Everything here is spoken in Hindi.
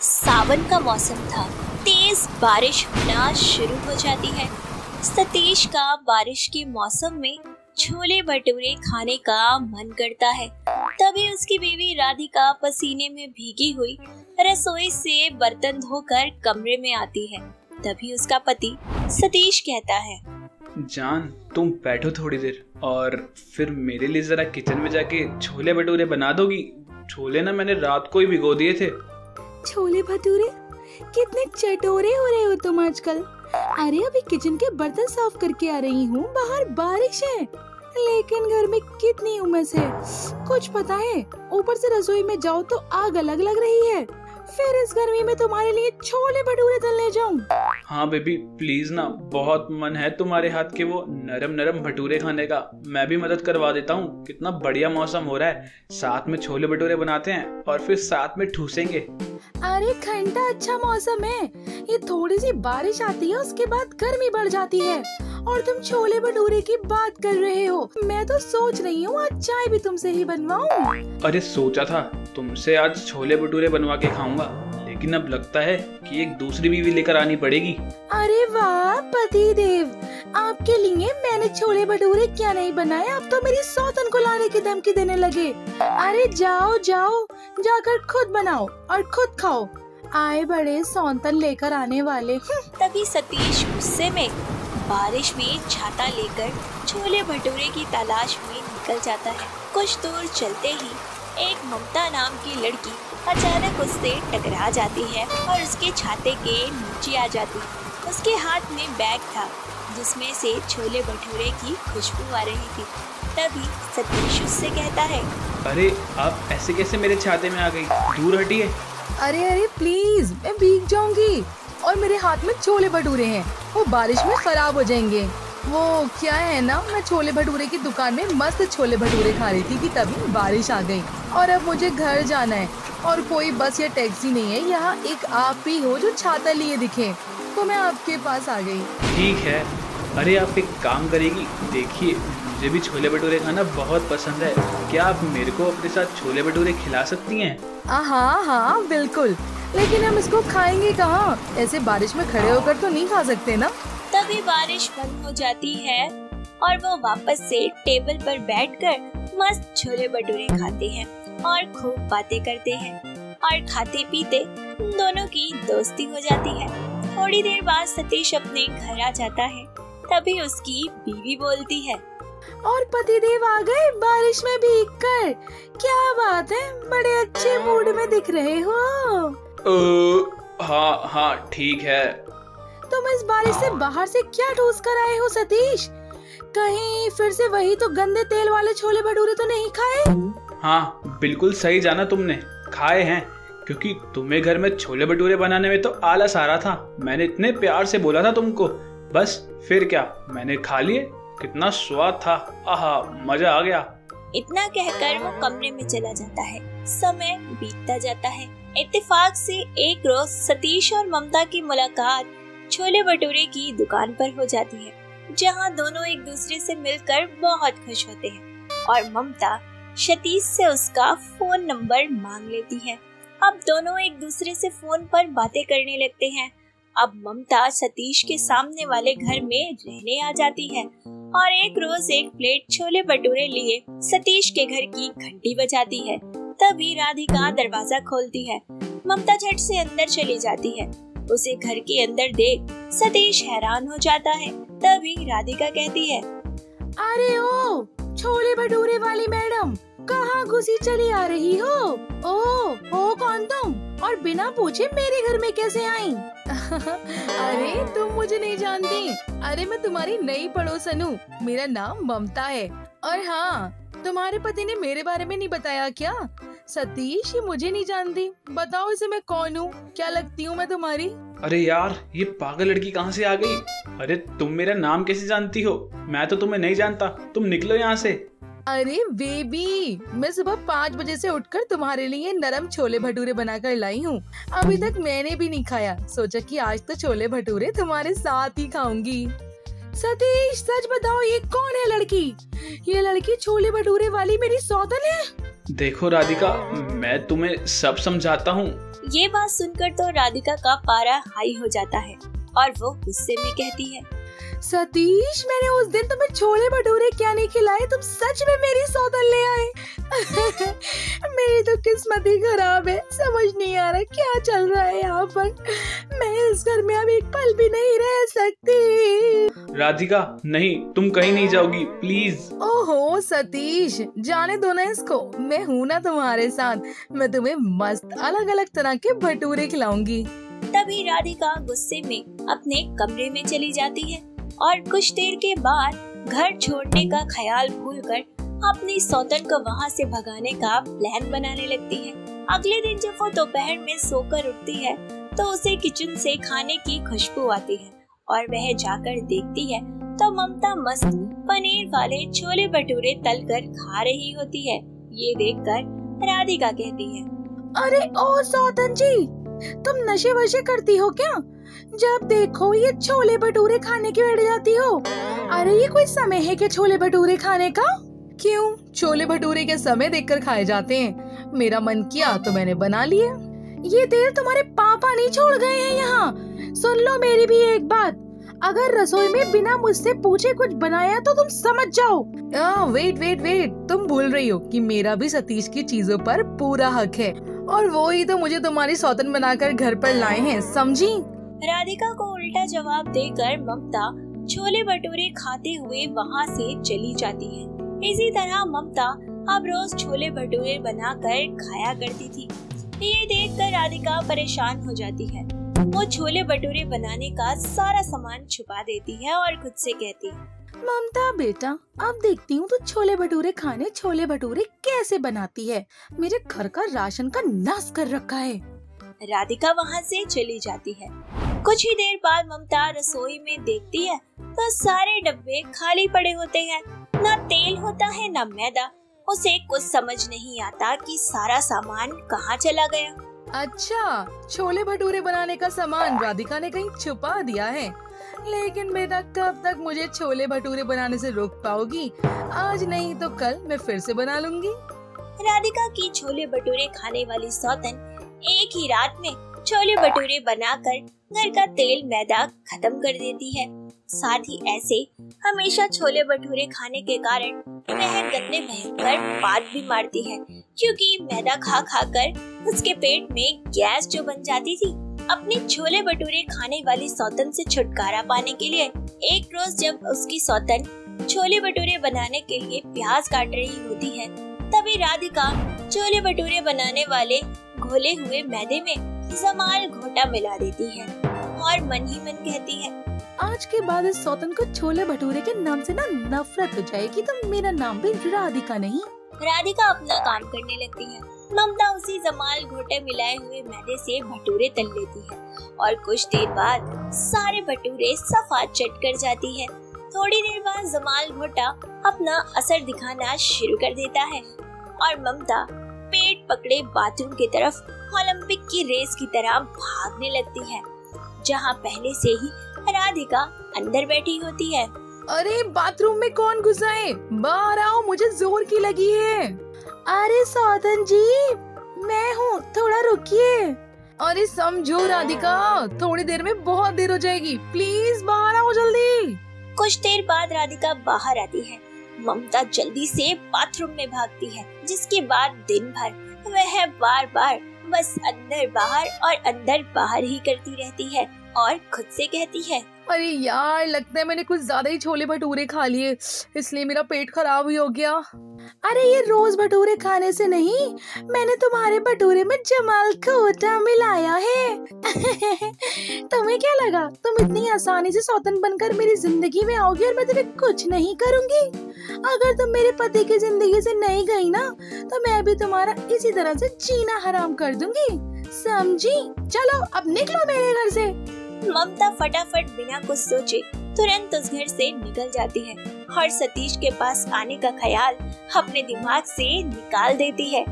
सावन का मौसम था। तेज बारिश होना शुरू हो जाती है। सतीश का बारिश के मौसम में छोले भटूरे खाने का मन करता है। तभी उसकी बीवी राधिका पसीने में भीगी हुई रसोई से बर्तन धोकर कमरे में आती है। तभी उसका पति सतीश कहता है, जान तुम बैठो थोड़ी देर और फिर मेरे लिए जरा किचन में जाके छोले भटूरे बना दोगी। छोले ना मैंने रात को ही भिगो दिए थे। छोले भटूरे? कितने चटोरे हो रहे हो तुम आजकल। अरे अभी किचन के बर्तन साफ करके आ रही हूँ, बाहर बारिश है लेकिन घर में कितनी उमस है कुछ पता है। ऊपर से रसोई में जाओ तो आग अलग लग रही है, फिर इस गर्मी में तुम्हारे लिए छोले भटूरे तलने जाऊं। हाँ बेबी प्लीज ना, बहुत मन है तुम्हारे हाथ के वो नरम नरम भटूरे खाने का। मैं भी मदद करवा देता हूँ। कितना बढ़िया मौसम हो रहा है, साथ में छोले भटूरे बनाते हैं और फिर साथ में ठूसेंगे। अरे घंटा अच्छा मौसम है, ये थोड़ी सी बारिश आती है उसके बाद गर्मी बढ़ जाती है और तुम छोले भटूरे की बात कर रहे हो। मैं तो सोच रही हूँ आज चाय भी तुमसे ही बनवाऊं। अरे सोचा था तुमसे आज छोले भटूरे बनवा के खाऊंगा, लेकिन अब लगता है कि एक दूसरी बीवी लेकर आनी पड़ेगी। अरे वाह पति देव, आपके लिए मैंने छोले भटूरे क्या नहीं बनाए, आप तो मेरी सौतन को लाने की धमकी देने लगे। अरे जाओ जाओ, जाकर खुद बनाओ और खुद खाओ, आए बड़े सौतन लेकर आने वाले। तभी सतीश गुस्से में बारिश में छाता लेकर छोले भटूरे की तलाश में निकल जाता है। कुछ दूर चलते ही एक ममता नाम की लड़की अचानक उससे टकरा जाती है और उसके छाते के नीचे आ जाती है। उसके हाथ में बैग था जिसमें से छोले भटूरे की खुशबू आ रही थी। तभी सतीश उससे कहता है, अरे आप ऐसे कैसे मेरे छाते में आ गई, दूर हटिए। अरे अरे प्लीज, मैं भीग जाऊंगी और मेरे हाथ में छोले भटूरे हैं, वो बारिश में खराब हो जाएंगे। वो क्या है ना, मैं छोले भटूरे की दुकान में मस्त छोले भटूरे खा रही थी कि तभी बारिश आ गई और अब मुझे घर जाना है और कोई बस या टैक्सी नहीं है। यहाँ एक आप ही हो जो छाता लिए दिखे, तो मैं आपके पास आ गई। ठीक है, अरे आप एक काम करेगी, देखिए मुझे भी छोले भटूरे खाना बहुत पसंद है, क्या आप मेरे को अपने साथ छोले भटूरे खिला सकती हैं? हाँ हाँ बिल्कुल, लेकिन हम इसको खाएंगे कहाँ? ऐसे बारिश में खड़े होकर तो नहीं खा सकते ना। तभी बारिश बंद हो जाती है और वो वापस से टेबल पर बैठकर मस्त छोले भटूरे खाते हैं और खूब बातें करते हैं और खाते पीते दोनों की दोस्ती हो जाती है। थोड़ी देर बाद सतीश अपने घर आ जाता है। तभी उसकी बीवी बोलती है, और पतिदेव आ गए बारिश में भीगकर, क्या बात है, बड़े अच्छे मूड में दिख रहे हो। हाँ हाँ ठीक है। तुम इस बारिश से बाहर से क्या ठूस कर आए हो सतीश? कहीं फिर से वही तो गंदे तेल वाले छोले भटूरे तो नहीं खाए? हाँ बिल्कुल सही जाना तुमने, खाए हैं, क्योंकि तुम्हें घर में छोले भटूरे बनाने में तो आलस आ रहा था। मैंने इतने प्यार से बोला था तुमको, बस फिर क्या, मैंने खा लिए। कितना स्वाद था, आहा मजा आ गया। इतना कहकर वो कमरे में चला जाता है। समय बीतता जाता है। इत्तेफाक से एक रोज सतीश और ममता की मुलाकात छोले भटूरे की दुकान पर हो जाती है, जहां दोनों एक दूसरे से मिलकर बहुत खुश होते हैं और ममता सतीश से उसका फोन नंबर मांग लेती है। अब दोनों एक दूसरे से फोन पर बातें करने लगते हैं। अब ममता सतीश के सामने वाले घर में रहने आ जाती है और एक रोज एक प्लेट छोले भटूरे लिए सतीश के घर की घंटी बजाती है। तभी राधिका दरवाजा खोलती है। ममता झट से अंदर चली जाती है। उसे घर के अंदर देख सतीश हैरान हो जाता है। तभी राधिका कहती है, अरे ओ छोले भटूरे वाली मैडम, कहाँ घुसी चली आ रही हो? ओ कौन तुम, और बिना पूछे मेरे घर में कैसे आई? अरे तुम मुझे नहीं जानती, अरे मैं तुम्हारी नई पड़ोसन हूँ, मेरा नाम ममता है। और हाँ, तुम्हारे पति ने मेरे बारे में नहीं बताया क्या? सतीश, ये मुझे नहीं जानती, बताओ इसे मैं कौन हूँ, क्या लगती हूँ मैं तुम्हारी? अरे यार ये पागल लड़की कहाँ से आ गई? अरे तुम मेरा नाम कैसे जानती हो? मैं तो तुम्हें नहीं जानता, तुम निकलो यहाँ से। अरे बेबी, मैं सुबह 5 बजे से उठकर तुम्हारे लिए नरम छोले भटूरे बनाकर लाई हूँ। अभी तक मैंने भी नहीं खाया, सोचा कि आज तो छोले भटूरे तुम्हारे साथ ही खाऊंगी। सतीश सच बताओ, ये कौन है लड़की? ये लड़की छोले भटूरे वाली मेरी सौतन है? देखो राधिका, मैं तुम्हें सब समझाता हूँ। ये बात सुनकर तो राधिका का पारा हाई हो जाता है और वो गुस्से में कहती है, सतीश, मैंने उस दिन तुम्हें छोले भटूरे क्या नहीं खिलाए, तुम सच में मेरी सौतन ले आए। मेरी तो किस्मत ही खराब है, समझ नहीं आ रहा क्या चल रहा है यहाँ पर। मैं इस घर में अब एक पल भी नहीं रह सकती। राधिका नहीं, तुम कहीं नहीं जाओगी, प्लीज। ओहो सतीश, जाने दो ना इसको, मैं हूँ ना तुम्हारे साथ। मैं तुम्हें मस्त अलग अलग तरह के भटूरे खिलाऊंगी। तभी राधिका गुस्से में अपने कमरे में चली जाती है और कुछ देर के बाद घर छोड़ने का ख्याल भूलकर अपनी सौतन को वहाँ से भगाने का प्लान बनाने लगती है। अगले दिन जब वो दोपहर में सोकर उठती है तो उसे किचन से खाने की खुशबू आती है और वह जाकर देखती है तो ममता मस्त पनीर वाले छोले भटूरे तलकर खा रही होती है। ये देखकर राधिका कहती है, अरे ओ सौतन जी, तुम नशे वशे करती हो क्या? जब देखो ये छोले भटूरे खाने की बैठ जाती हो। अरे ये कोई समय है क्या छोले भटूरे खाने का? क्यों, छोले भटूरे के समय देखकर खाए जाते हैं। मेरा मन किया तो मैंने बना लिए। ये तेल तुम्हारे पापा नहीं छोड़ गए हैं यहाँ। सुन लो मेरी भी एक बात, अगर रसोई में बिना मुझसे पूछे कुछ बनाया तो तुम समझ जाओ। वेट, तुम भूल रही हो कि मेरा भी सतीश की चीजों पर पूरा हक है और वो ही तो मुझे तुम्हारी सौतन बनाकर घर पर लाए हैं, समझी? राधिका को उल्टा जवाब देकर ममता छोले भटूरे खाते हुए वहाँ से चली जाती है। इसी तरह ममता अब रोज छोले भटूरे बनाकर खाया करती थी। ये देखकर राधिका परेशान हो जाती है। वो छोले भटूरे बनाने का सारा सामान छुपा देती है और खुद से कहती है, ममता बेटा, अब देखती हूँ तो छोले भटूरे खाने छोले भटूरे कैसे बनाती है। मेरे घर का राशन का नाश कर रखा है। राधिका वहाँ से चली जाती है। कुछ ही देर बाद ममता रसोई में देखती है तो सारे डब्बे खाली पड़े होते हैं। ना तेल होता है ना मैदा। उसे कुछ समझ नहीं आता कि सारा सामान कहाँ चला गया। अच्छा, छोले भटूरे बनाने का सामान राधिका ने कहीं छुपा दिया है। लेकिन बेटा, कब तक मुझे छोले भटूरे बनाने से रोक पाओगी? आज नहीं तो कल मैं फिर से बना लूंगी। राधिका की छोले भटूरे खाने वाली सौतन एक ही रात में छोले भटूरे बनाकर घर का तेल मैदा खत्म कर देती है। साथ ही ऐसे हमेशा छोले भटूरे खाने के कारण वह गंदे भयंकर बात भी मारती है, क्योंकि मैदा खा खा कर उसके पेट में गैस जो बन जाती थी। अपने छोले भटूरे खाने वाली सौतन से छुटकारा पाने के लिए एक रोज जब उसकी सौतन छोले भटूरे बनाने के लिए प्याज काट रही होती है, तभी राधिका छोले भटूरे बनाने वाले घोले हुए मैदे में जमाल घोटा मिला देती है और मन ही मन कहती है, आज के बाद इस सौतन को छोले भटूरे के नाम से ना नफरत हो जाएगी, तो मेरा नाम भी राधिका नहीं। राधिका अपना काम करने लगती है। ममता उसी जमाल घोटे मिलाए हुए मैदे से भटूरे तल लेती है और कुछ देर बाद सारे भटूरे सफा चट कर जाती है। थोड़ी देर बाद जमाल घोटा अपना असर दिखाना शुरू कर देता है और ममता पेट पकड़े बाथरूम की तरफ ओलंपिक की रेस की तरह भागने लगती है, जहाँ पहले से ही राधिका अंदर बैठी होती है। अरे बाथरूम में कौन घुसा है? बाहर आओ, मुझे जोर की लगी है। अरे सौतन जी, मैं हूँ, थोड़ा रुकिए। अरे समझो राधिका, थोड़ी देर में बहुत देर हो जाएगी, प्लीज बाहर आओ जल्दी। कुछ देर बाद राधिका बाहर आती है। ममता जल्दी से बाथरूम में भागती है, जिसके बाद दिन भर वह बार बार बस अंदर बाहर और अंदर बाहर ही करती रहती है और खुद से कहती है, अरे यार, लगता है मैंने कुछ ज्यादा ही छोले भटूरे खा लिए, इसलिए मेरा पेट खराब ही हो गया। अरे ये रोज भटूरे खाने से नहीं, मैंने तुम्हारे भटूरे में जमाल घोटा मिलाया है। तुम्हें क्या लगा तुम इतनी आसानी से सौतन बनकर मेरी जिंदगी में आओगी और मैं तुम्हें कुछ नहीं करूंगी? अगर तुम मेरे पति की जिंदगी से नहीं गई ना, तो मैं भी तुम्हारा इसी तरह से जीना हराम कर दूंगी, समझी? चलो अब निकलो मेरे घर से। ममता फटाफट बिना कुछ सोचे तुरंत उस घर से निकल जाती है और सतीश के पास आने का ख्याल अपने दिमाग से निकाल देती है।